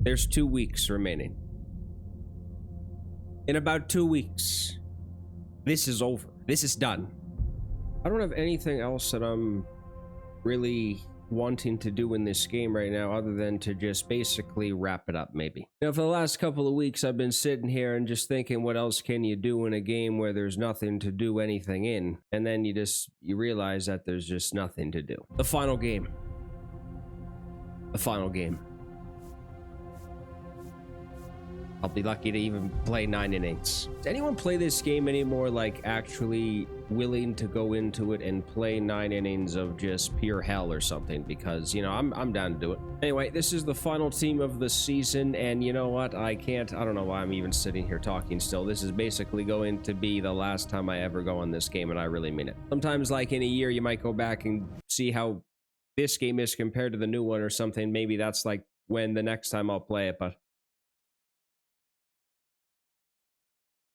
There's 2 weeks remaining. In about 2 weeks, this is over. This is done. I don't have anything else that I'm really wanting to do in this game right now other than to just basically wrap it up, maybe. You know, for the last couple of weeks, I've been sitting here and just thinking, what else can you do in a game where there's nothing to do anything in? And then you realize that there's just nothing to do. The final game. The final game. I'll be lucky to even play 9 innings. Does anyone play this game anymore, like actually willing to go into it and play 9 innings of just pure hell or something? Because, you know, I'm down to do it. Anyway, this is the final team of the season, and you know what? I don't know why I'm even sitting here talking still. This is basically going to be the last time I ever go on this game, and I really mean it. Sometimes, like in a year, you might go back and see how this game is compared to the new one or something. Maybe that's like when the next time I'll play it, but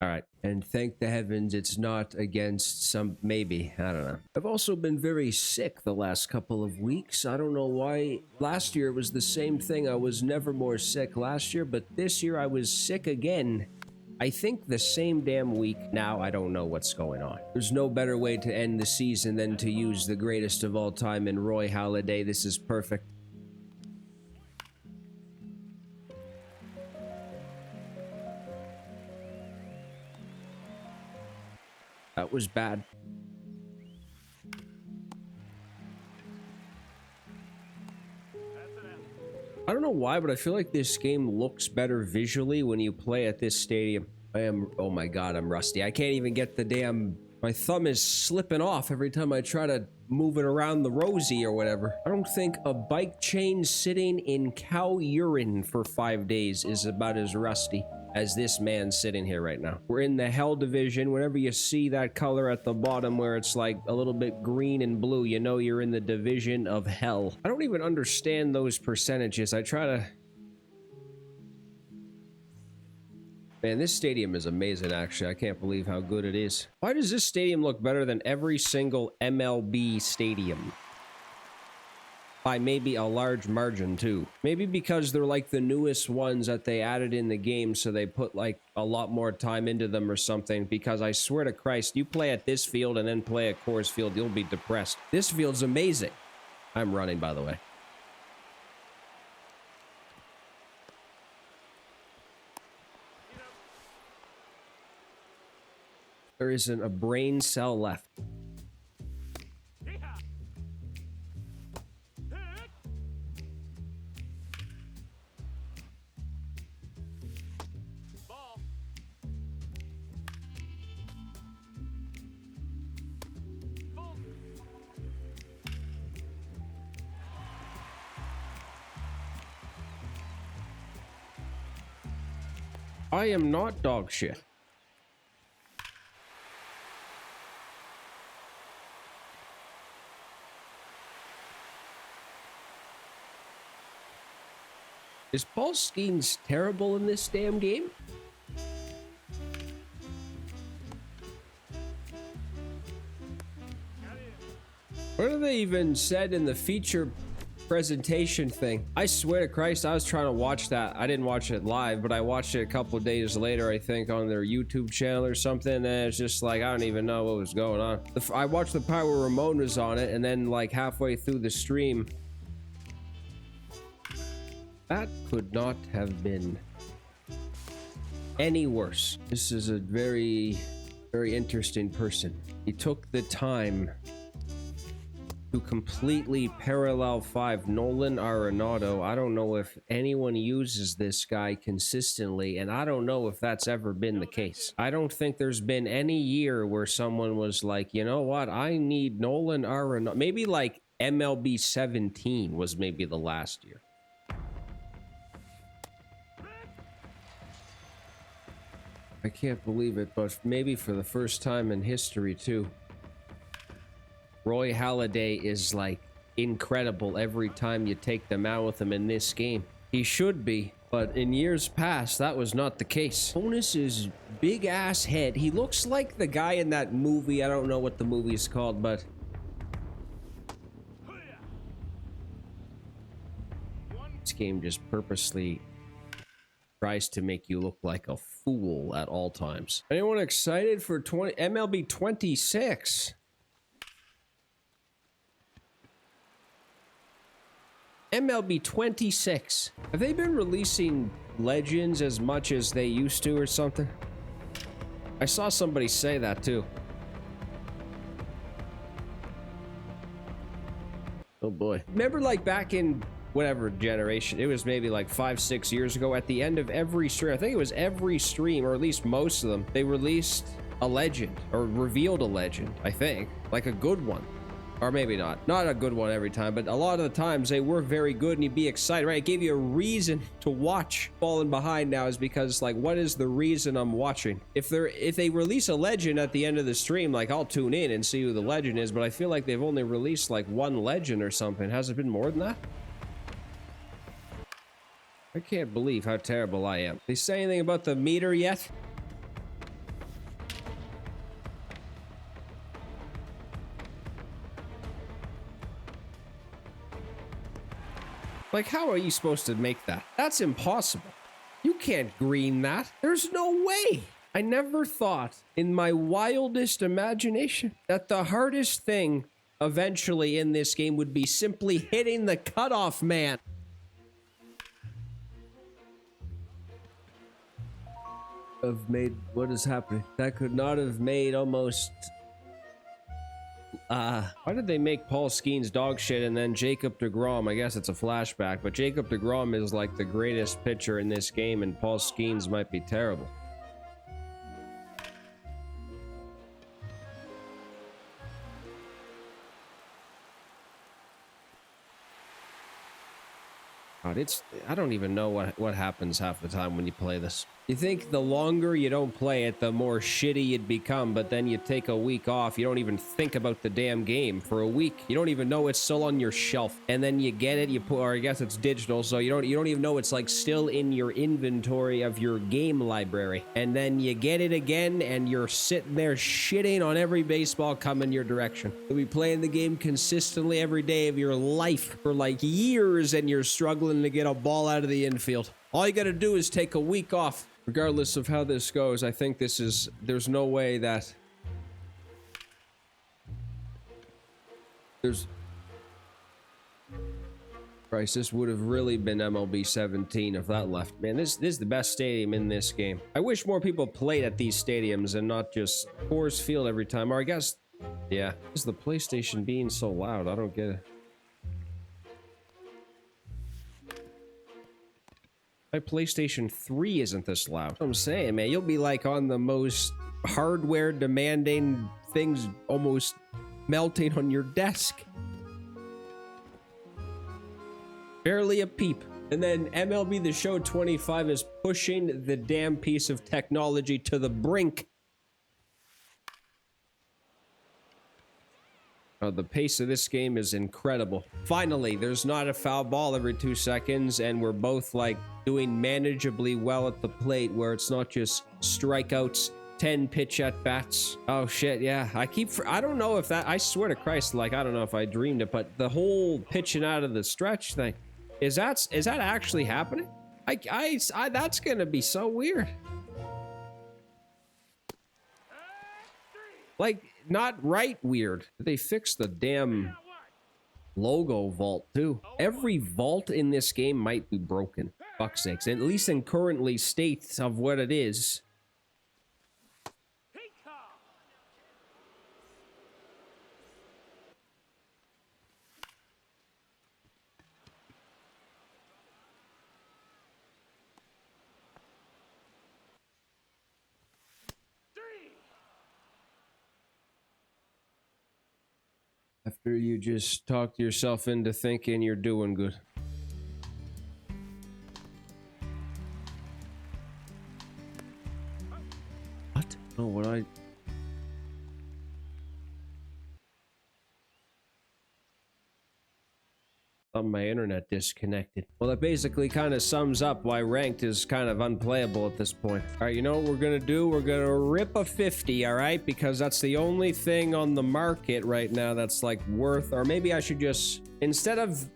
all right, and thank the heavens it's not against some, maybe, I don't know. I've also been very sick the last couple of weeks. I don't know why. Last year it was the same thing. I was never more sick last year, but this year I was sick again. I think the same damn week. Now I don't know what's going on. There's no better way to end the season than to use the greatest of all time in Roy Halladay. This is perfect. That was bad. I don't know why, but I feel like this game looks better visually when you play at this stadium. Oh my god, I'm rusty. I can't even get the damn... My thumb is slipping off every time I try to move it around the rosy or whatever. I don't think a bike chain sitting in cow urine for 5 days is about as rusty as this man sitting here right now. We're in the hell division. Whenever you see that color at the bottom where it's like a little bit green and blue, you know you're in the division of hell. I don't even understand those percentages. I try to... Man, this stadium is amazing, actually. I can't believe how good it is. Why does this stadium look better than every single MLB stadium? By maybe a large margin, too. Maybe because they're like the newest ones that they added in the game, so they put like a lot more time into them or something. Because I swear to Christ, you play at this field and then play at Coors Field, you'll be depressed. This field's amazing. I'm running, by the way. There isn't a brain cell left. I am not dog shit. Is Paul Skeens terrible in this damn game? What have they even said in the feature presentation thing? I swear to Christ, I was trying to watch that. I didn't watch it live, but I watched it a couple of days later, I think, on their YouTube channel or something, and it's just like, I don't even know what was going on. I watched the part where Ramon was on it, and then like halfway through the stream, that could not have been any worse. This is a very, very interesting person. He took the time to completely parallel 5 Nolan Arenado. I don't know if anyone uses this guy consistently, and I don't know if that's ever been the case. I don't think there's been any year where someone was like, you know what, I need Nolan Arenado. Maybe like MLB 17 was maybe the last year. I can't believe it, but maybe for the first time in history too. Roy Halladay is like incredible every time you take them out with him in this game. He should be, but in years past, that was not the case. Bonus's big ass head. He looks like the guy in that movie. I don't know what the movie is called, but this game just purposely tries to make you look like a fool at all times. Anyone excited for MLB 26? MLB 26. Have they been releasing legends as much as they used to or something? I saw somebody say that too. Oh boy. Remember like back in whatever generation, it was maybe like 5-6 years ago, at the end of every stream, I think it was every stream, or at least most of them, they released a legend or revealed a legend, I think, like a good one. Or maybe not a good one every time, but a lot of the times they were very good and you'd be excited, right? It gave you a reason to watch. Falling behind now is because, like, what is the reason I'm watching? If they release a legend at the end of the stream, like, I'll tune in and see who the legend is, but I feel like they've only released like one legend or something. Has it been more than that? I can't believe how terrible I am. They say anything about the meter yet? Like, how are you supposed to make that? That's impossible. You can't green that. There's no way. I never thought in my wildest imagination that the hardest thing eventually in this game would be simply hitting the cutoff man. What is happening? That could not have made almost... why did they make Paul Skeens dog shit and then Jacob deGrom? I guess it's a flashback, but Jacob deGrom is like the greatest pitcher in this game and Paul Skeens might be terrible. God, I don't even know what happens half the time when you play this. You think the longer you don't play it, the more shitty you'd become, but then you take a week off. You don't even think about the damn game for a week. You don't even know it's still on your shelf. And then you get it, or I guess it's digital, so you don't even know it's like still in your inventory of your game library. And then you get it again, and you're sitting there shitting on every baseball coming your direction. You'll be playing the game consistently every day of your life for like years, and you're struggling to get a ball out of the infield. All you gotta do is take a week off. Regardless of how this goes, I think there's no way that Christ, this would have really been MLB 17 if that left. Man, this is the best stadium in this game. I wish more people played at these stadiums and not just Coors Field every time. Or I guess, yeah, is the PlayStation being so loud? I don't get it. My PlayStation 3 isn't this loud. I'm saying, man, you'll be like on the most hardware demanding things almost melting on your desk. Barely a peep. And then MLB The Show 25 is pushing the damn piece of technology to the brink. The pace of this game is incredible. Finally, there's not a foul ball every 2 seconds, and we're both like doing manageably well at the plate where it's not just strikeouts, 10 pitch at bats. Oh shit, yeah. I don't know if that, I swear to Christ, like, I don't know if I dreamed it, but the whole pitching out of the stretch thing, is that actually happening? That's gonna be so weird. Like, not right weird. They fixed the damn logo vault too. Every vault in this game might be broken. Fuck's sakes. At least in currently state of what it is. After you just talked yourself into thinking you're doing good. What? Oh, what I... my internet disconnected. Well, that basically kind of sums up why ranked is kind of unplayable at this point. All right, you know what we're gonna do? We're gonna rip a 50, all right? Because that's the only thing on the market right now that's like worth, or maybe I should just, instead of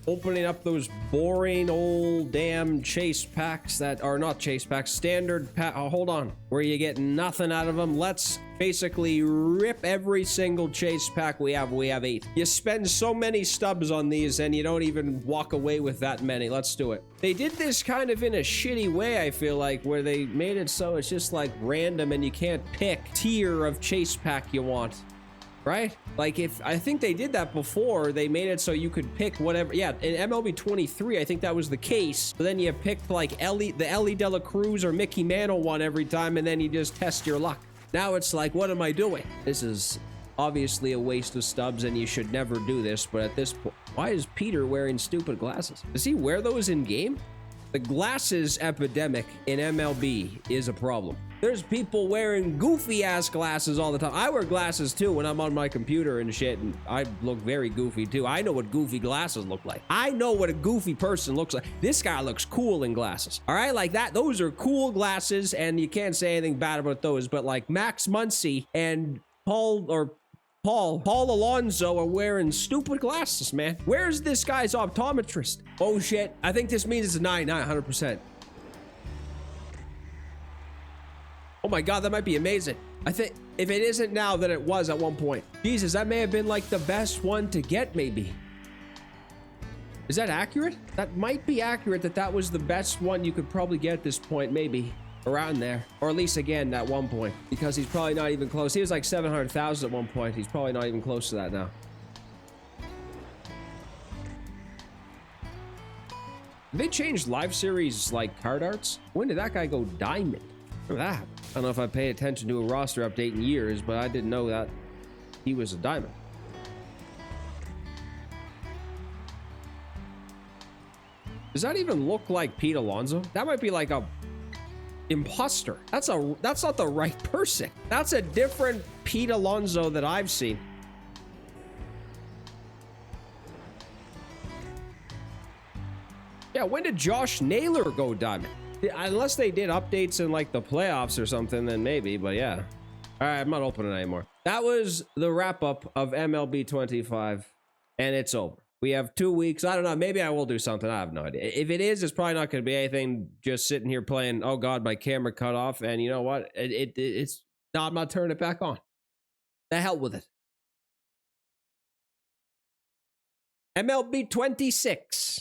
opening up those boring old damn chase packs that are not chase packs, standard pack. Oh, hold on, where you get nothing out of them. Let's basically rip every single chase pack we have. We have 8. You spend so many stubs on these and you don't even walk away with that many. Let's do it. They did this kind of in a shitty way, I feel like, where they made it so it's just like random and you can't pick tier of chase pack you want. Right? Like, if I think they did that before, they made it so you could pick whatever. Yeah, in MLB 23, I think that was the case. But then you picked like the Ellie De La Cruz or Mickey Mantle one every time, and then you just test your luck. Now it's like, what am I doing? This is obviously a waste of stubs, and you should never do this. But at this point, why is Peter wearing stupid glasses? Does he wear those in game? The glasses epidemic in MLB is a problem. There's people wearing goofy ass glasses all the time. I wear glasses too when I'm on my computer and shit, and I look very goofy too. I know what goofy glasses look like. I know what a goofy person looks like. This guy looks cool in glasses. All right, like that. Those are cool glasses, and you can't say anything bad about those. But like Max Muncy and Paul Alonso are wearing stupid glasses, man. Where's this guy's optometrist? Oh shit, I think this means it's a 100%. Oh my God, that might be amazing. I think if it isn't now, then it was at one point. Jesus, that may have been like the best one to get, maybe. Is that accurate? That might be accurate, that was the best one you could probably get at this point, maybe. Around there. Or at least again, at one point. Because he's probably not even close. He was like 700,000 at one point. He's probably not even close to that now. They changed live series like card arts? When did that guy go diamond? Look at that. I don't know if I pay attention to a roster update in years, but I didn't know that he was a diamond. Does that even look like Pete Alonso? That might be like a imposter. That's not the right person. That's a different Pete Alonso that I've seen. Yeah, when did Josh Naylor go diamond? Unless they did updates in like the playoffs or something, then maybe, but yeah. All right, I'm not opening it anymore. That was the wrap up of MLB 25, and it's over. We have 2 weeks. I don't know. Maybe I will do something. I have no idea. If it is, it's probably not going to be anything. Just sitting here playing. Oh God, my camera cut off. And you know what? It's no. I'm not turning it back on. The hell with it. MLB 26.